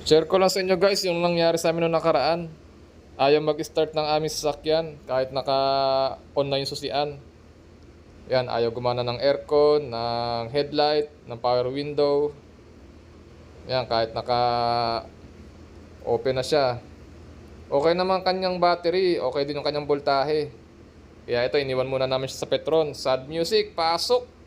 Share ko lang sa inyo guys yung nangyari sa amin noong nakaraan. Ayaw mag-start ng aming sasakyan kahit naka-on na yung susian. Yan, ayaw gumana ng aircon, ng headlight, ng power window. Yan, kahit naka-open na siya. Okay naman kanyang battery, okay din yung kanyang voltahe. Kaya ito, iniwan muna namin siya sa Petron. Sad music, pasok!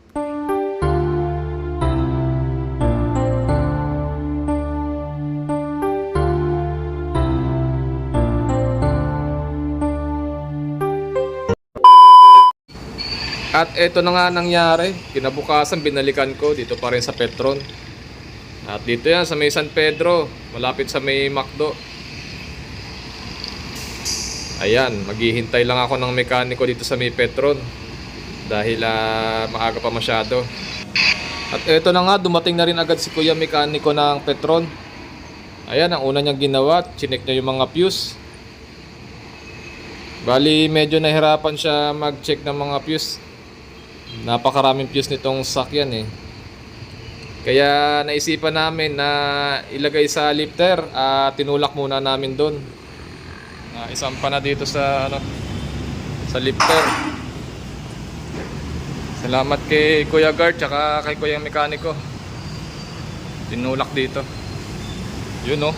At ito na nga nangyari. Kinabukasan binalikan ko dito pa rin sa Petron. At dito yan sa may San Pedro, malapit sa may McDo. Ayan, maghihintay lang ako ng mekaniko dito sa may Petron. Dahil maaga pa masyado. At ito na nga, dumating na rin agad si Kuya mekaniko ng Petron. Ayan, ang una niyang ginawa, chinek niya yung mga fuse. Bali, medyo nahirapan siya mag-check ng mga fuse. Napakaraming fuse nitong sasakyan eh. Kaya naisipan namin na ilagay sa lifter at tinulak muna namin doon. Isampa na dito sa sa lifter. Salamat kay Kuya Guard tsaka kay Kuya mekaniko. Tinulak dito. Yun oh.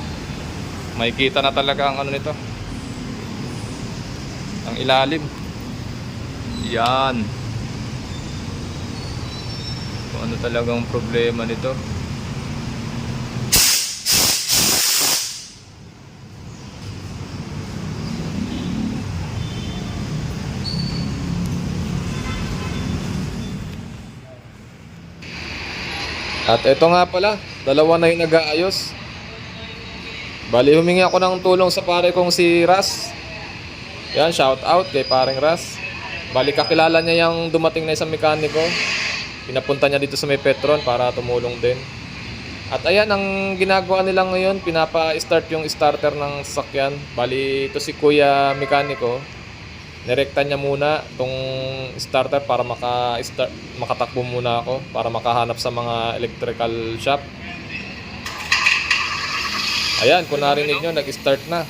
Makikita na talaga ang nito. Ang ilalim. Yan. Kung ano talagang problema nito. At ito nga pala, dalawa na yung nag-aayos. Bali, humingi ako ng tulong sa pare kong si Ras. Yan, shout out kay paring Ras. Bali, kakilala niya yung dumating na isang mekaniko. Pinapunta niya dito sa may Petron para tumulong din. At ayan, ang ginagawa nila ngayon, pinapa-start yung starter ng sasakyan. Bali, ito si Kuya mekaniko. Nirekta niya muna itong starter para makatakbo muna ako. Para makahanap sa mga electrical shop. Ayan, kung narinig nyo, nag-start na.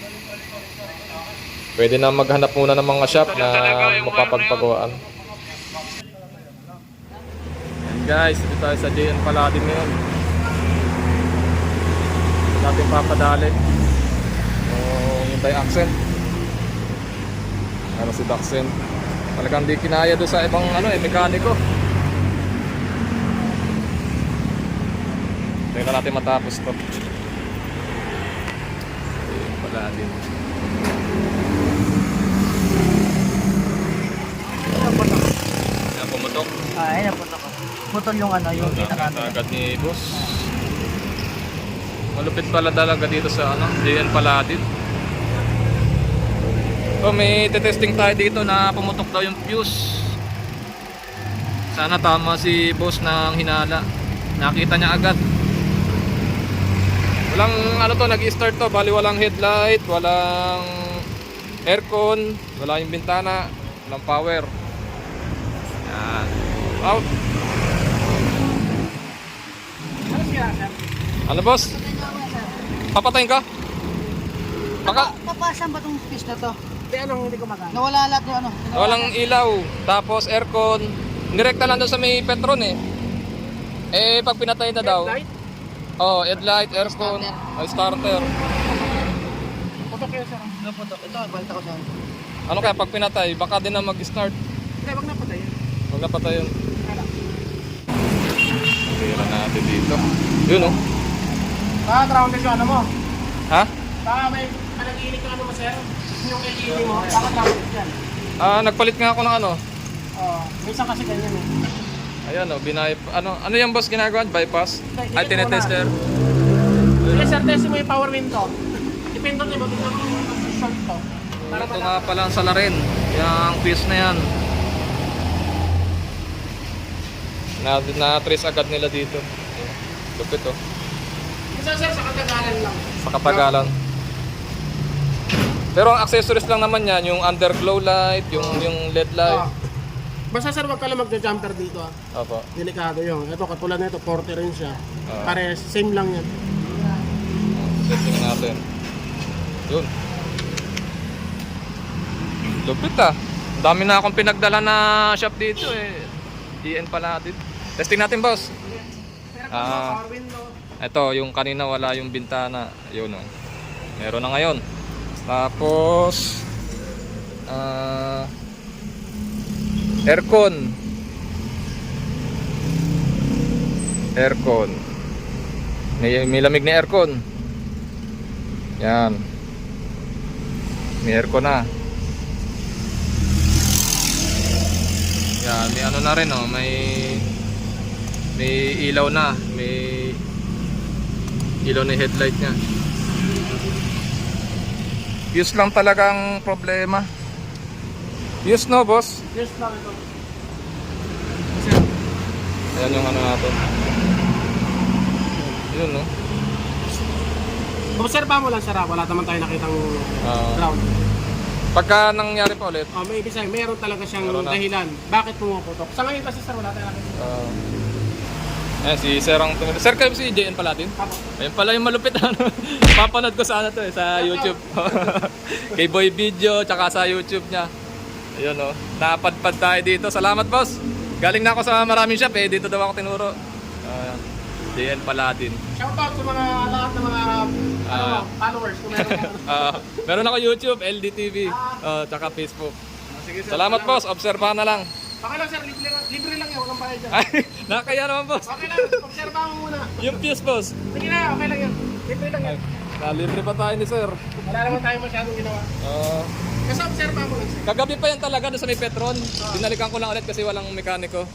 Pwede na maghanap muna ng mga shop na mapapagpagawaan. Guys, dito tayo sa JN Paladin ngayon. Natin papadali yung Daxen. Ano si Daxen? Talagang di kinaya doon sa ibang mekaniko. Teka natin matapos to. JN Paladin. Yan, pumutok. Ayan, putok ko. Putol yung yung pinaka-camera. Agad ni boss. Malupit pala talaga dito sa JN Paladin. So may testing tayo dito na pumutok daw yung fuse. Sana tama si boss ng hinala. Nakita niya agad. Walang nag-start to, bali walang headlight, walang aircon, wala yung bintana, walang power. Yan. Out. Ano boss? Papatayin ka? Baka Papasan ba itong fish na to? Hindi gumagana. Nawala lahat yung walang ilaw, tapos aircon. Direkta lang doon sa may Petron eh. Eh pag pinatay na daw. Oh, headlight, aircon, starter. Putok yun sir. Putok. Ito, balita ko sir. Ano kaya pag pinatay, baka din na mag-start. Hindi, wag na patayin. Huwag na patayin. Tira natin dito. Yun oh. Grounded yung mo. Ha? May panaginig yung mo sir. Yung LED mo, grounded yan. Nagpalit nga ako ng Minsan kasi ganyan eh. Ayan oh, ano yung boss ginagawa? Bypass? Ay, tinetester. Yes sir, test mo yung power window. Depende nyo ba kung short to. Ito nga pala ang salarin. Yung fuse na yan. Na-trace agad nila dito. Lupit oh. Minsan sir, sa katagalan lang. Sa katagalan. Pero ang accessories lang naman yan, yung underglow light, yung LED light. Basta sir, wag ka lang magja-jumper dito Opo. Delikado yun. Ito, katulad na ito, 40 rin siya. Pare, same lang yan. Setting Yun. Lupit ah. Dami na akong pinagdala na shop dito eh. GN pala dito. Testing natin, boss. Pero Ah. power window. Ito, yung kanina wala yung bintana. Yun oh. Meron na ngayon. Tapos aircon. Aircon. May lamig na aircon. Yan. May aircon na. Yan, may ano na rin oh, may ilaw na, may ilaw na headlight niya. Fuse lang talagang problema. Fuse no, boss? Yes lang ito. Ayan yung ano natin. Yun no. Obserba mo lang, sir. Wala naman tayo nakitang ground. Pagka nangyari pa ulit, May ibig sabihin, meron talaga siyang Meron na. dahilan. Bakit pumuputok? Sa ngayon kasi, sir, wala tayo nakita. ayan si Sir ang tumingin. Sir, kayo si JN pala din? Apo. Ayun pala yung malupit ano. Papanood ko sa ano to eh, sa YouTube. Kay Boy Video tsaka sa YouTube niya. Ayun oh. Napadpad tayo dito. Salamat, boss. Galing na ako sa maraming shop eh. Dito daw ako tinuro. JN pala din. Shoutout sa mga lahat ng mga followers. Kung meron ka. Meron ako YouTube, LDTV, tsaka Facebook. Sige, sir. Salamat, boss. Obserbahan na lang. Okay lang, sir. Libre lang yan. Walang bayad dyan. Ay, nakakaya naman, boss. Okay lang. Obserba mo muna. Yung fuse, boss. Sige na. Okay lang yan. Libre lang yan. Nalibre pa tayo ni Sir. Wala naman tayo masyadong ginawa. Kasi obserba mo lang, sir. Kagabi pa yan talaga doon sa may Petron. Binalikan ko lang ulit kasi walang mekaniko.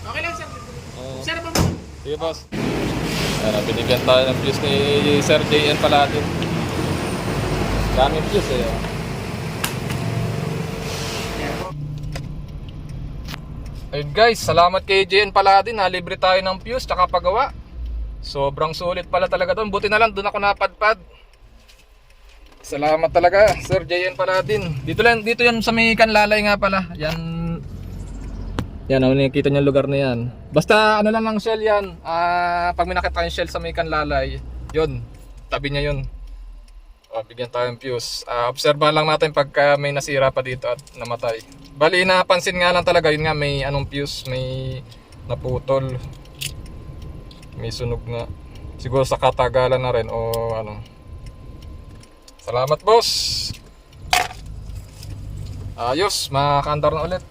Okay lang, sir. Obserba mo. Sige, boss. Ayan, binigyan tayo ng fuse ni Sir JN Paladin. Daming fuse eh. Ayun guys, salamat kay JN Paladin. Nalibre tayo ng fuse tsaka pagawa. Sobrang sulit pala talaga doon. Buti na lang doon ako napadpad. Salamat talaga Sir JN Paladin. Dito yan sa may Kanlalay nga pala. Yan, nakikita niyo yung lugar na yan. Basta ano lang shell yan. Pag may nakita kayong shell sa may Kanlalay, yun, tabi niya yun. Bigyan tayo ng fuse. Obserbahan lang natin pagka may nasira pa dito at namatay. Bali, napansin nga lang talaga, yun nga, may anong fuse, may naputol. May sunog nga. Siguro sa katagalan na rin o ano. Salamat, boss. Ayos, makakaandar na ulit.